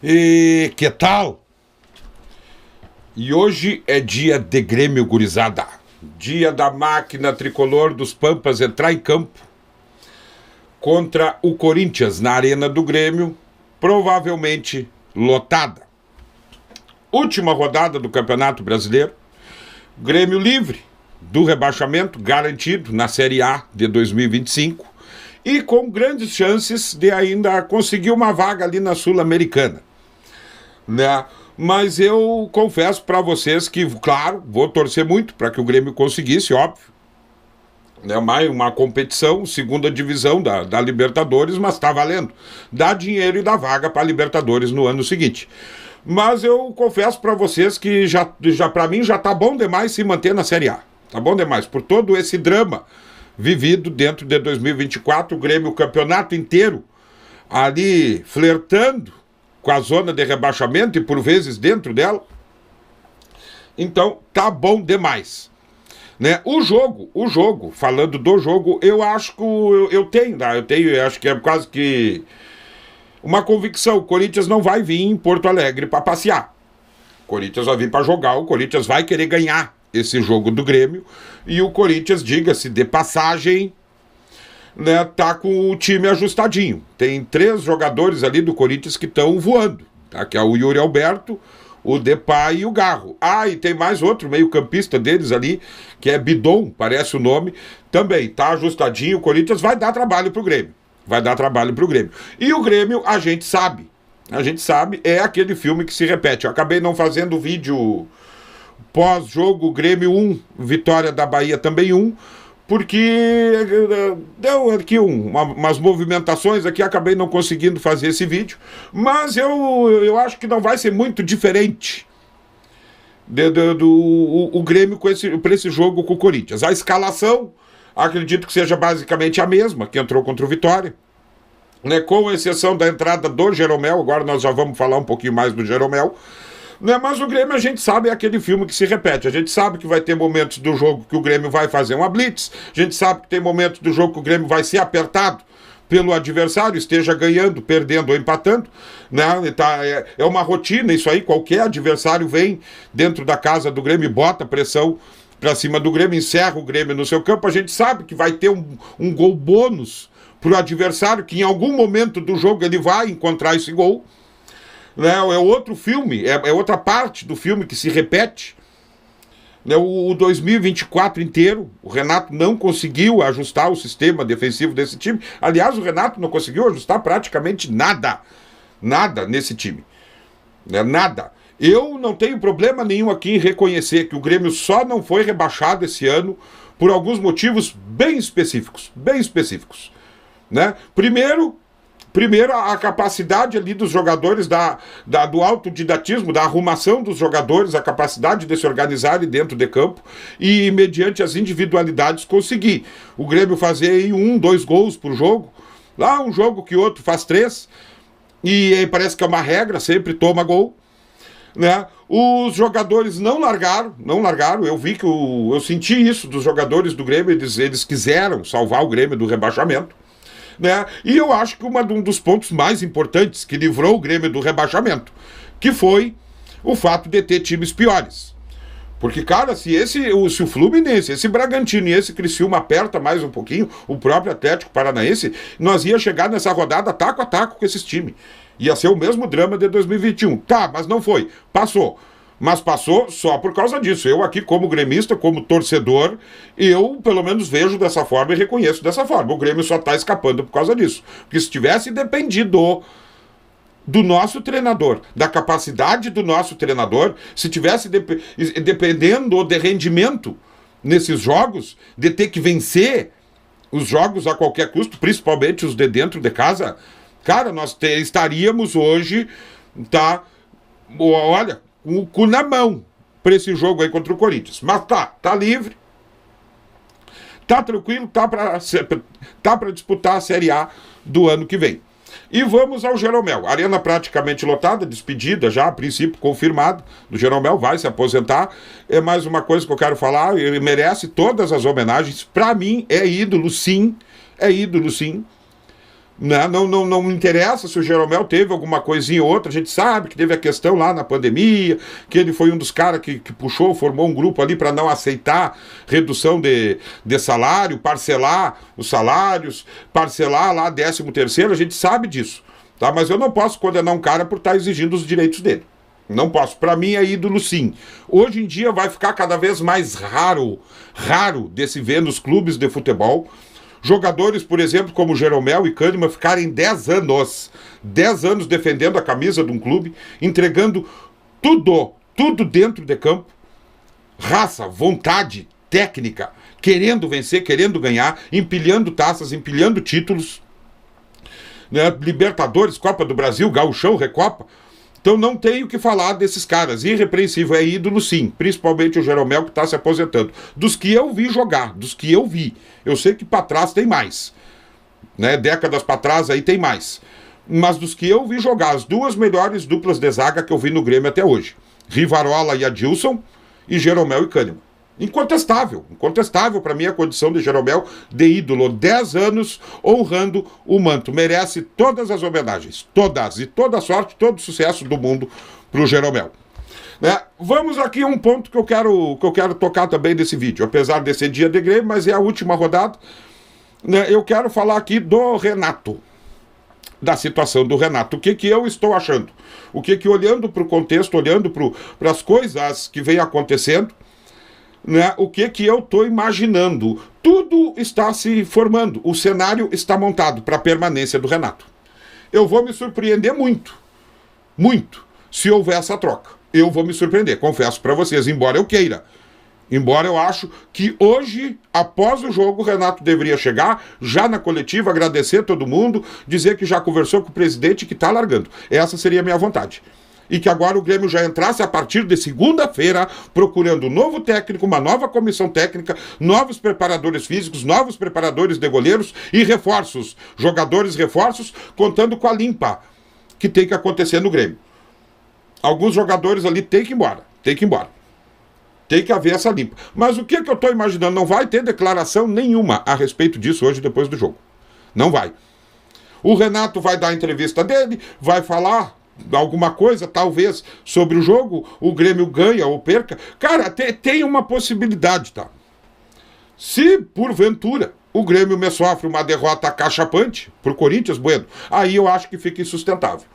E que tal? E hoje é dia de Grêmio, gurizada. Dia da máquina tricolor dos Pampas entrar em campo contra o Corinthians na Arena do Grêmio, provavelmente lotada. Última rodada do Campeonato Brasileiro. Grêmio livre do rebaixamento, garantido na Série A de 2025 e com grandes chances de ainda conseguir uma vaga ali na Sul-Americana, né? Mas eu confesso para vocês que, claro, vou torcer muito para que o Grêmio conseguisse, óbvio, né? Mais uma competição, segunda divisão da Libertadores, mas está valendo. Dá dinheiro e dá vaga para a Libertadores no ano seguinte. Mas eu confesso para vocês que já para mim já tá bom demais se manter na Série A. Tá bom demais, por todo esse drama vivido dentro de 2024, o Grêmio o campeonato inteiro ali flertando com a zona de rebaixamento e por vezes dentro dela. Então, tá bom demais. Né? O jogo, falando do jogo, eu acho que eu acho que é quase que uma convicção. O Corinthians não vai vir em Porto Alegre para passear. O Corinthians vai vir para jogar, o Corinthians vai querer ganhar esse jogo do Grêmio, e o Corinthians, diga-se de passagem, né, tá com o time ajustadinho. Tem 3 jogadores ali do Corinthians que estão voando, tá? Que é o Yuri Alberto, o Depay e o Garro. Ah, e tem mais outro meio-campista deles ali, que é Bidon, parece o nome, também tá ajustadinho. O Corinthians vai dar trabalho pro Grêmio. Vai dar trabalho pro Grêmio. E o Grêmio, a gente sabe, é aquele filme que se repete. Eu acabei não fazendo vídeo pós-jogo Grêmio 1, vitória da Bahia também 1, porque deu aqui umas movimentações aqui, acabei não conseguindo fazer esse vídeo, mas eu acho que não vai ser muito diferente o Grêmio para esse jogo com o Corinthians. A escalação, acredito que seja basicamente a mesma que entrou contra o Vitória, né, com exceção da entrada do Jeromel. Agora nós já vamos falar um pouquinho mais do Jeromel. Né, mas o Grêmio, a gente sabe, é aquele filme que se repete. A gente sabe que vai ter momentos do jogo que o Grêmio vai fazer uma blitz, a gente sabe que tem momentos do jogo que o Grêmio vai ser apertado pelo adversário, esteja ganhando, perdendo ou empatando, né? É uma rotina isso aí. Qualquer adversário vem dentro da casa do Grêmio e bota pressão pra cima do Grêmio, encerra o Grêmio no seu campo. A gente sabe que vai ter um gol bônus pro adversário, que em algum momento do jogo ele vai encontrar esse gol. É outro filme, é outra parte do filme que se repete. O 2024 inteiro, o Renato não conseguiu ajustar o sistema defensivo desse time. Aliás, o Renato não conseguiu ajustar praticamente nada nesse time. Nada. Eu não tenho problema nenhum aqui em reconhecer que o Grêmio só não foi rebaixado esse ano por alguns motivos bem específicos. Né? Primeiro, a capacidade ali dos jogadores, do autodidatismo, da arrumação dos jogadores, a capacidade de se organizarem dentro de campo e, mediante as individualidades, conseguir. O Grêmio fazer aí 1, 2 gols por jogo, lá um jogo que outro faz 3, e aí parece que é uma regra, sempre toma gol. Né? Os jogadores não largaram, eu senti isso dos jogadores do Grêmio, eles quiseram salvar o Grêmio do rebaixamento. Né? E eu acho que um dos pontos mais importantes que livrou o Grêmio do rebaixamento, que foi o fato de ter times piores. Porque, cara, se o Fluminense, esse Bragantino e esse Criciúma aperta mais um pouquinho, o próprio Atlético Paranaense, nós ia chegar nessa rodada taco a taco com esses times. Ia ser o mesmo drama de 2021. Tá, mas não foi. Passou. Mas passou só por causa disso. Eu aqui, como gremista, como torcedor, eu pelo menos vejo dessa forma e reconheço dessa forma. O Grêmio só está escapando por causa disso. Porque se tivesse dependido do nosso treinador, da capacidade do nosso treinador, se tivesse dependendo de rendimento nesses jogos, de ter que vencer os jogos a qualquer custo, principalmente os de dentro de casa, cara, nós estaríamos hoje, olha, com o cu na mão para esse jogo aí contra o Corinthians. Mas tá livre, tá tranquilo, tá para disputar a Série A do ano que vem. E vamos ao Jeromel. Arena praticamente lotada, despedida já, a princípio confirmado do Jeromel, vai se aposentar. É mais uma coisa que eu quero falar, ele merece todas as homenagens. Para mim é ídolo sim, Né? Não me interessa se o Jeromel teve alguma coisinha ou outra. A gente sabe que teve a questão lá na pandemia, que ele foi um dos caras que puxou, formou um grupo ali para não aceitar redução de salário, parcelar os salários, parcelar lá 13º, a gente sabe disso. Tá? Mas eu não posso condenar um cara por estar exigindo os direitos dele. Não posso. Para mim é ídolo, sim. Hoje em dia vai ficar cada vez mais raro de se ver nos clubes de futebol jogadores, por exemplo, como Jeromel e Kahneman ficarem 10 anos defendendo a camisa de um clube, entregando tudo dentro de campo, raça, vontade, técnica, querendo vencer, querendo ganhar, empilhando taças, empilhando títulos, né? Libertadores, Copa do Brasil, Gauchão, Recopa. Então não tenho o que falar desses caras. Irrepreensível, é ídolo sim. Principalmente o Jeromel, que está se aposentando. Dos que eu vi jogar, dos que eu vi. Eu sei que para trás tem mais. Né? Décadas para trás aí tem mais. Mas dos que eu vi jogar, as duas melhores duplas de zaga que eu vi no Grêmio até hoje. Rivarola e Adilson e Jeromel e Kahneman. Incontestável para mim a condição de Jeromel de ídolo, 10 anos honrando o manto, merece todas as homenagens, todas, e toda a sorte, todo o sucesso do mundo para o Jeromel. Né? Vamos aqui a um ponto que eu quero tocar também desse vídeo, apesar de ser dia de Grêmio, mas é a última rodada, né? Eu quero falar aqui do Renato, da situação do Renato, o que eu estou achando, o que olhando para o contexto, olhando para as coisas que vem acontecendo, né, o que eu estou imaginando. Tudo está se formando, o cenário está montado para a permanência do Renato. Eu vou me surpreender muito, se houver essa troca. Eu vou me surpreender, confesso para vocês, embora eu queira. Embora eu acho que hoje, após o jogo, o Renato deveria chegar, já na coletiva, agradecer todo mundo, dizer que já conversou com o presidente e que está largando. Essa seria a minha vontade. E que agora o Grêmio já entrasse a partir de segunda-feira procurando um novo técnico, uma nova comissão técnica, novos preparadores físicos, novos preparadores de goleiros e reforços, jogadores reforços, contando com a limpa que tem que acontecer no Grêmio. Alguns jogadores ali tem que ir embora. Tem que haver essa limpa. Mas o que eu estou imaginando? Não vai ter declaração nenhuma a respeito disso hoje, depois do jogo. Não vai. O Renato vai dar a entrevista dele, vai falar alguma coisa, talvez, sobre o jogo, o Grêmio ganha ou perca. Cara, tem uma possibilidade, tá? Se, porventura, o Grêmio me sofre uma derrota acachapante pro Corinthians, bueno, aí eu acho que fica insustentável.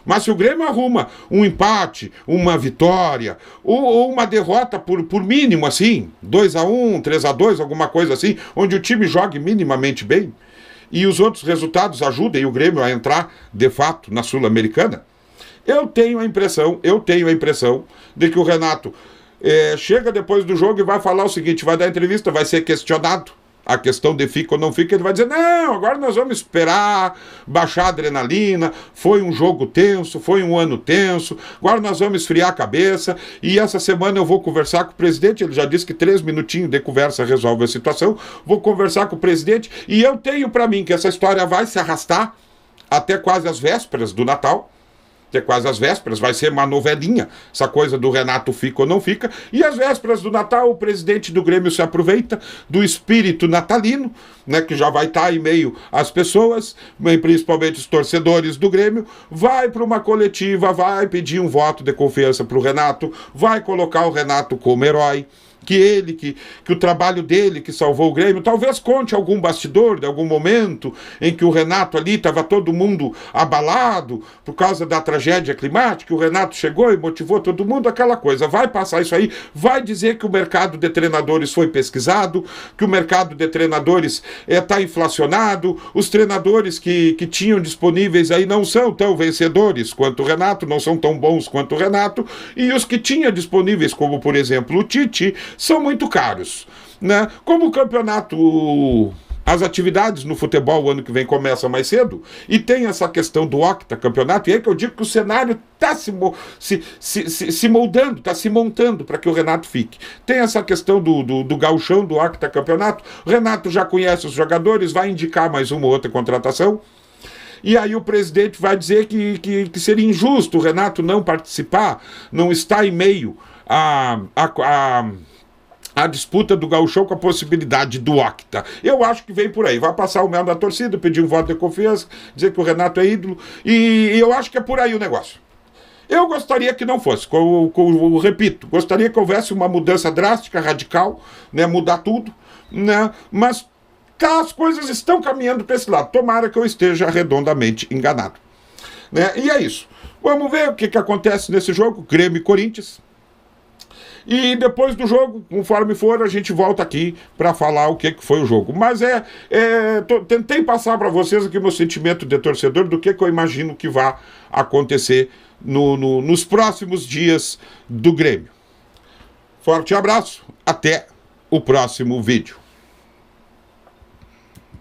Mas se o Grêmio arruma um empate, uma vitória, ou uma derrota por mínimo, assim, 2-1, 3-2, alguma coisa assim, onde o time jogue minimamente bem, e os outros resultados ajudem o Grêmio a entrar, de fato, na Sul-Americana, eu tenho a impressão de que o Renato chega depois do jogo e vai falar o seguinte, vai dar entrevista, vai ser questionado a questão de fica ou não fica, ele vai dizer, não, agora nós vamos esperar, baixar a adrenalina, foi um jogo tenso, foi um ano tenso, agora nós vamos esfriar a cabeça, e essa semana eu vou conversar com o presidente, ele já disse que 3 minutinhos de conversa resolve a situação, vou conversar com o presidente, e eu tenho para mim que essa história vai se arrastar até quase as vésperas do Natal, vai ser uma novelinha, essa coisa do Renato fica ou não fica, e às vésperas do Natal o presidente do Grêmio se aproveita do espírito natalino, né, que já vai estar em meio às pessoas, principalmente os torcedores do Grêmio, vai para uma coletiva, vai pedir um voto de confiança para o Renato, vai colocar o Renato como herói, que o trabalho dele que salvou o Grêmio, talvez conte algum bastidor de algum momento em que o Renato ali estava todo mundo abalado por causa da tragédia climática, o Renato chegou e motivou todo mundo, aquela coisa, vai passar isso aí, vai dizer que o mercado de treinadores foi pesquisado, que o mercado de treinadores está inflacionado, os treinadores que tinham disponíveis aí não são tão vencedores quanto o Renato, não são tão bons quanto o Renato, e os que tinha disponíveis, como por exemplo o Tite, são muito caros, né? Como o campeonato, as atividades no futebol o ano que vem começam mais cedo, e tem essa questão do octacampeonato, e é que eu digo que o cenário está se moldando, está se montando para que o Renato fique. Tem essa questão do gauchão, do octacampeonato, o Renato já conhece os jogadores, vai indicar mais uma ou outra contratação, e aí o presidente vai dizer que seria injusto o Renato não participar, não estar em meio a disputa do Gauchão com a possibilidade do octa. Eu acho que vem por aí. Vai passar o mel da torcida, pedir um voto de confiança, dizer que o Renato é ídolo, e eu acho que é por aí o negócio. Eu gostaria que não fosse, repito, gostaria que houvesse uma mudança drástica, radical, né, mudar tudo, né, mas tá, as coisas estão caminhando para esse lado. Tomara que eu esteja redondamente enganado. Né? E é isso. Vamos ver o que acontece nesse jogo, Grêmio e Corinthians. E depois do jogo, conforme for, a gente volta aqui para falar o que foi o jogo. Mas tentei passar para vocês aqui o meu sentimento de torcedor do que eu imagino que vai acontecer nos próximos dias do Grêmio. Forte abraço, até o próximo vídeo.